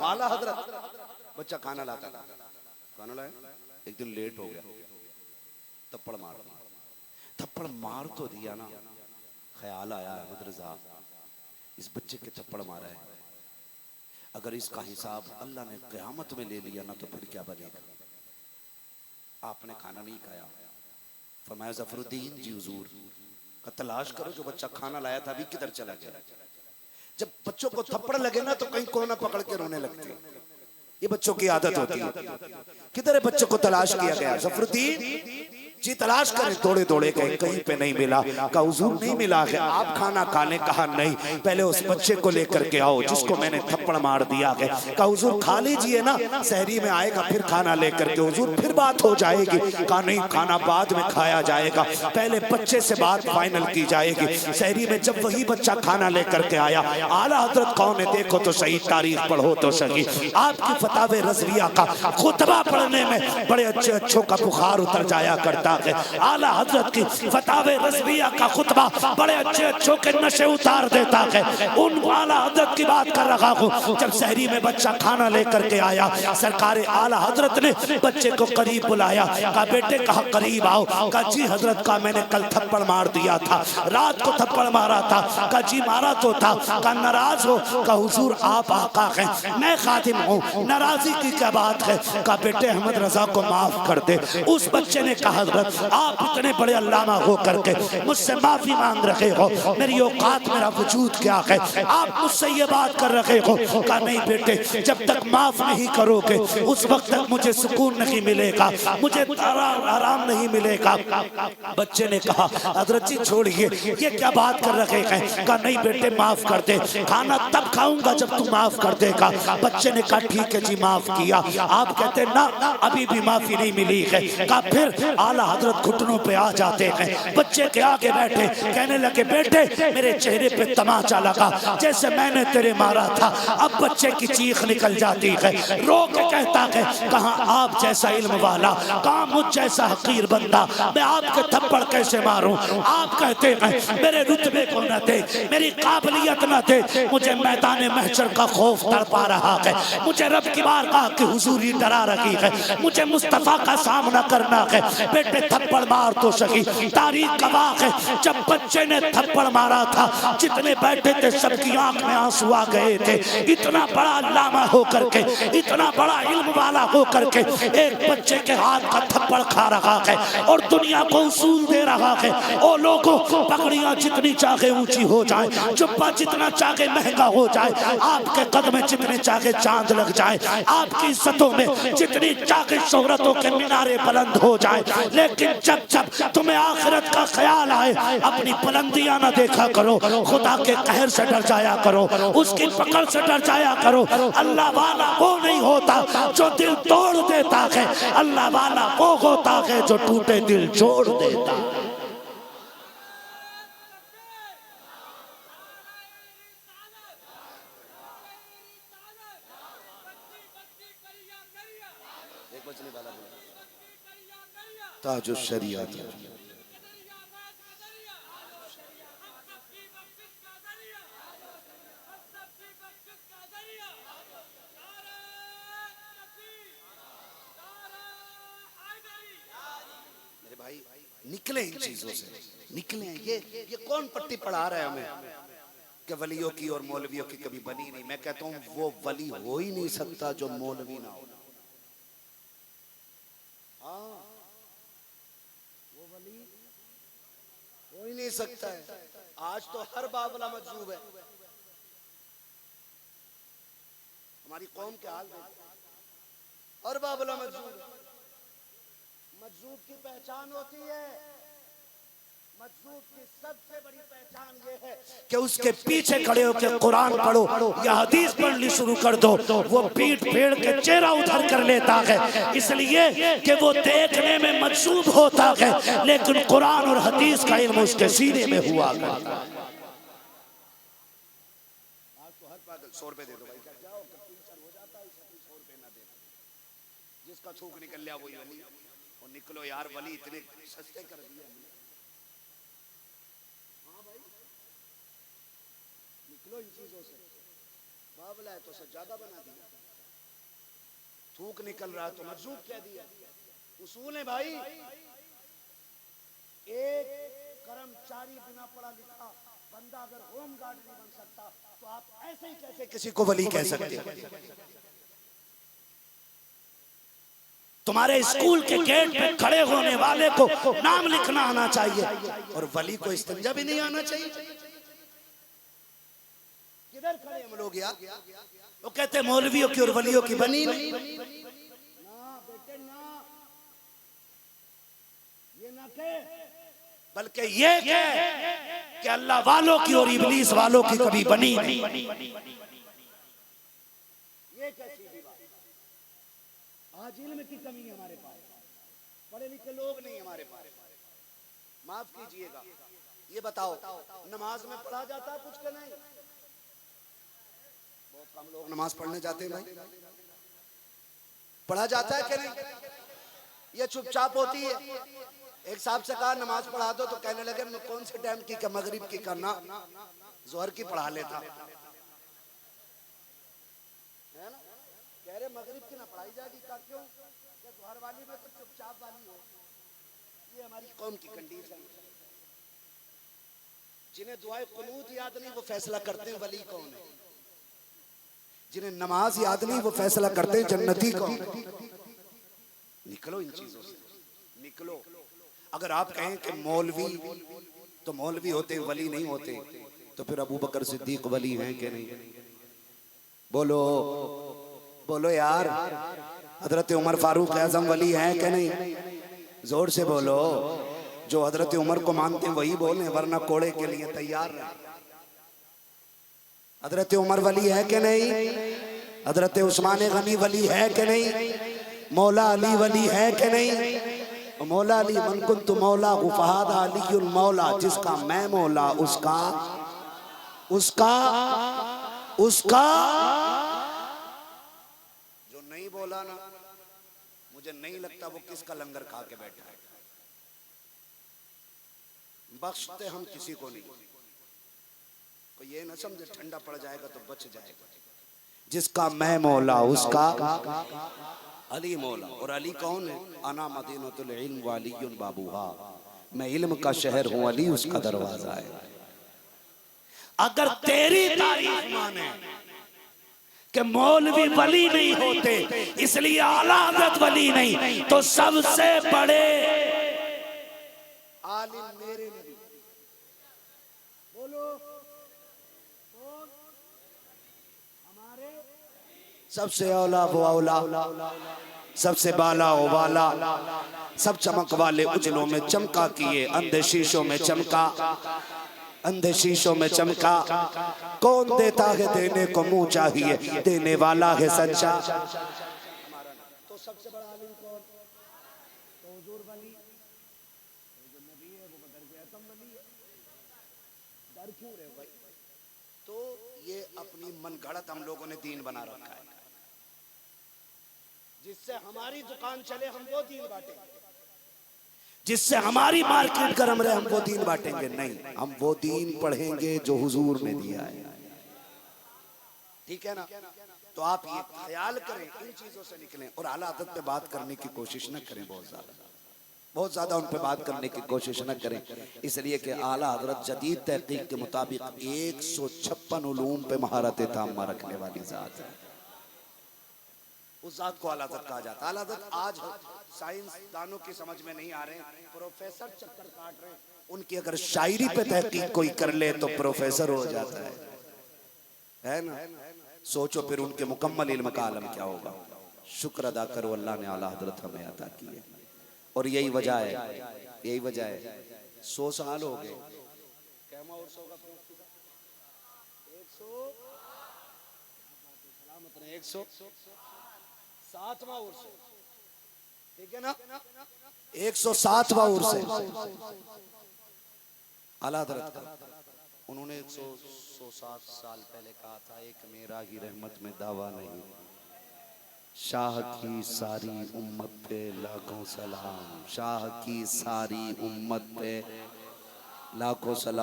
हूँ। आला हजरत बच्चा खाना लाता था, खाना लाया, एक दिन लेट हो गया, थप्पड़ मार दिया। थप्पड़ मार तो दिया ना, ख्याल आया अहमद रजा इस बच्चे के थप्पड़ मारा है, अगर इसका हिसाब अल्लाह ने क़यामत में ले लिया ना तो फिर क्या बनेगा। आपने खाना नहीं खाया, फरमाया ज़फरुद्दीन जी हुजूर का तलाश करो, जो बच्चा खाना लाया था अभी किधर चला गया। जब बच्चों को थप्पड़ लगे ना तो कहीं कोना पकड़ के रोने लगते हैं, ये बच्चों की आदत होती है। किधर है बच्चों को तलाश किया गया, ज़फरुद्दीन जी तलाश करें, दौड़े दौड़े गए, कहीं पे नहीं मिला। कहा हुजूर नहीं मिला है, आप खाना खाने, कहा नहीं, पहले उस बच्चे को लेकर के आओ जिसको मैंने थप्पड़ मार दिया है। कहा हुजूर खा लीजिए ना, सहरी में आएगा फिर खाना लेकर के हुजूर फिर बात हो जाएगी। कहा नहीं, खाना बाद में खाया जाएगा, पहले बच्चे से बात फाइनल की जाएगी। सहरी में जब वही बच्चा खाना लेकर के आया, आला हजरत कौन है देखो तो सही, तारीख पढ़ो तो सही, आपकी फतावे रज़विया का खुतबा पढ़ने में बड़े अच्छे अच्छों का बुखार उतर जाया करता। आला हजरत की फतावे रज़विया का खुतबा बड़े अच्छे अच्छों के नशे उतार देता है। उन आला हजरत की बात कर रहा हूँ। जब सहरी में बच्चा खाना लेकर के आया, सरकारे आला हजरत ने बच्चे को करीब बुलाया, कहा बेटे कहा करीब आओ। कहा जी हजरत का मैंने कल थप्पड़ मार दिया था, रात को थप्पड़ मारा था। कहा जी मारा तो था। कहा नाराज हो। कहा हुजूर आप आका हैं, मैं खादिम हूँ, नाराजी की क्या बात है। कहा बेटे अहमद रजा को माफ कर दे। उस बच्चे ने कहा आप इतने बड़े अल्लामा हो करके मुझसे माफी मांग रहे हो, मेरी औकात मेरा वजूद क्या है, आप मुझसे ये बात कर रहे हो। कहा नहीं बेटे, जब तक माफ नहीं करोगे उस वक्त तक मुझे सुकून नहीं मिलेगा, मुझे आराम नहीं मिलेगा। बच्चे ने कहा हजरत जी छोड़िए, ये क्या बात कर रहे हैं। कहा नहीं बेटे माफ कर दे, खाना तब खाऊंगा जब तू माफ कर देगा। बच्चे ने कहा ठीक है जी माफ किया। आप कहते ना अभी भी माफी नहीं मिली है। कहा फिर आला हजरत घुटनों पे आ जाते हैं, बच्चे के आगे बैठे, कहने लगे बेटे मेरे चेहरे पे तमाचा लगा जैसे मैंने तेरे मारा था। अब बच्चे की चीख निकल जाती है, रो के कहता है कहाँ आप जैसा इल्म वाला, कहाँ मुझ जैसा हकीर बंदा, मैं आपके थप्पड़ कैसे मारूं। आप कहते हैं मेरे रुतबे को न दे, मेरी काबिलियत न दे, मुझे मैदान महशर का खौफ तड़पा रहा है, मुझे रब की बारगाह की हुजूरी डरा रही है, मुझे मुस्तफा का सामना करना है। बेटे थप्पड़ मार तो सही, तारीख गवाह है जब बच्चे ने थप्पड़ मारा था जितने बैठे थे सबकी आंख में आंसू आ गए थे। इतना बड़ा अल्लामा हो करके, इतना बड़ा इल्म वाला हो करके एक बच्चे के हाथ का थप्पड़ खा रहा है और दुनिया को उसूल दे रहा है। ओ लोगों, पगड़ियां जितनी चाहे ऊंची हो जाए, जुब्बा जितना चाहे महंगा हो जाए, आपके कद में जितने चाहे चांद लग जाए, आपकी इज्जतों में जितनी चाहे शोहरतों के मीनारे बुलंद हो जाए, लेकिन जब जब तुम्हें आखिरत का ख्याल आए अपनी बुलंदियां ना देखा करो, खुदा के कहर से डर जाया करो, उसकी पकड़ से डर जाया करो। अल्लाह वाला वो नहीं होता जो दिल तोड़ देता है, अल्लाह वाला वो होता है जो टूटे दिल जोड़ देता है। ताजो शरीयत मेरे भाई निकले इन चीजों से, निकले। ये कौन पट्टी पढ़ा रहा है हमें कि वलियों की और मौलवियों की कभी बनी नहीं। मैं कहता हूँ वो वली हो ही नहीं सकता जो मौलवी ना हो। वो वली हो ही नहीं सकता है। आज तो हर बाबला मजूब है। हमारी कौम के हाल देखो, हर बाबला मजूब है। मजूब की पहचान होती है, मजूब की सबसे बड़ी पहचान ये है कि उसके पीछे खड़े होकर कुरान पढ़ो या हदीस पढ़नी शुरू कर दो, वो पीठ फेर के चेहरा उधर कर लेता है, इसलिए कि वो देखने में मजूब होता है लेकिन कुरान और हदीस का इल्म उसके सीने में हुआ करता है। आज तो हर पागल 100 रुपए दे दो भाई, क्या जाओ हो जाता है, 100 रुपए ना दे, जिसका थूक निकल लिया वही वली। और निकलो यार, वली इतने सस्ते कर दिए। निकलो इन चीजों से, बाबला है तो सज्जादा बना दिया। थूक निकल रहा है तो मजूब कह दिया। उसूल है भाई, एक कर्मचारी बिना पढ़ा लिखा बंदा अगर होम गार्ड नहीं बन सकता तो आप ऐसे ही कैसे किसी को वली कह सकते हैं? तुम्हारे स्कूल के गेट पे खड़े होने वाले को नाम लिखना आना चाहिए और वली को इस्तिंजा भी नहीं आना चाहिए। किधर खड़े हम लोग यार? वो कहते मौलवियों की और वलियों की बनी नहीं। ना बेटे ना, ये ना कहे, बल्कि ये कहे कि अल्लाह वालों की और इब्लीस वालों की कभी बनी नहीं। ये कैसी बात? आज इल्म की कमी है हमारे पास, पढ़े लिखे लोग नहीं हमारे पास। माफ कीजिएगा, ये बताओ नमाज में पढ़ा जाता है कुछ के नहीं? बहुत कम लोग नमाज पढ़ने जाते हैं भाई। पढ़ा जाता है कि नहीं? ये चुपचाप होती है। एक साहब से कहा नमाज पढ़ा दो तो कहने लगे मैं कौन से टाइम की, मगरिब की करना, जोहर की पढ़ा लेता है ना। कह रहे मगरिब की ना पढ़ाई जाएगी का क्यों? जोहर वाली में तो चुपचाप वाली हो। ये हमारी कौम की कंडीशन। जिन्हें दुआए कुनूत याद नहीं वो फैसला करते हैं वली कौन है। जिन्हें नमाज याद नहीं वो फैसला करते हैं जन्नती कौन है। निकलो इन चीजों से, निकलो। अगर आप कहें कि मौलवी तो मौलवी होते वली नहीं होते, तो फिर अबू बकर सिद्दीक वली हैं कि नहीं? बोलो बोलो यार। हजरत उमर फारूक आजम वली हैं कि नहीं? जोर से बोलो। जो हजरत उमर को मानते हैं वही बोले, वरना कोड़े के लिए तैयार रहे। हजरत उमर वली है कि नहीं? हजरत उस्मान गनी वली है कि नहीं? मौला अली वली है कि नहीं? मौला अली मन कुन्तु मौला फहाद अलीयुल मौला, जिसका मैं मौला उसका उसका उसका। जो नहीं बोला ना, मुझे नहीं लगता वो किसका लंगर खा के बैठा है। बख्शते हम किसी को नहीं। कोई ये ना समझे ठंडा पड़ जाएगा तो बच जाएगा। जिसका मैं मौला उसका अली मौला। और अली कौन है? अना मदीनतुल इल्म वालियुन बाबूहा, मैं इल्म का शहर हूँ, अली उसका दरवाजा है। अगर तेरी तारीफ माने कि मौलवी वली नहीं होते इसलिए आला हज़रत वली नहीं, तो सबसे बड़े आलिम मेरे नबी। बोलो हमारे सबसे औला वो औला, सबसे बाला ओ बाला, सब चमक वाले उजलों में चमका किए, अंधे शीशों में चमका, अंधे शीशों में चमका। कौन देता है देने को मुंह चाहिए, देने वाला है सच्चा। तो सबसे बड़ा आलिम कौन? तो हुजूर वली, जो नबी है वो बदर के आतम वली है। डर क्यों रहे भाई? तो ये अपनी मनगढ़ंत हम लोगों ने दीन बना रखा है। जिससे हमारी दुकान चले हम वो दीन बांटेंगे, जिससे हमारी मार्केट गर्म रहे हम वो दीन बांटेंगे नहीं। हम वो दीन पढ़ेंगे जो हुजूर ने दिया है। ठीक है ना? तो आप ये ख्याल करें, इन चीजों से निकलें और आला हज़रत पे बात करने की कोशिश न करें। बहुत ज्यादा उन पे बात करने की कोशिश न करें, इसलिए कि आला हज़रत जदीद तहकीक के मुताबिक 156 उलूम पे महारत ताम्मा रखने वाली जात है। उस जात को आला हज़रत कहा जाता है। आला हज़रत आज साइंसदानों की समझ में नहीं आ रहे, प्रोफेसर चक्कर काट रहे हैं। उनकी अगर शायरी पे तहकीक कोई कर ले तो प्रोफेसर हो जाता है ना? सोचो फिर उनके मुकम्मल इल्म का आलम क्या होगा। शुक्र अदा करो अल्लाह ने आला हज़रत हमें अता की है। और यही वजह है 100 साल हो गए। 107वां उर्स, ठीक है ना? 107वां उर्स है आला हज़रत का। उन्होंने 107 साल पहले कहा था, एक मेरा ही रहमत में दावा नहीं, शाह की सारी उम्मत पे लाखों सलाम, शाह की सारी उम्मत पे लाखों सलाम।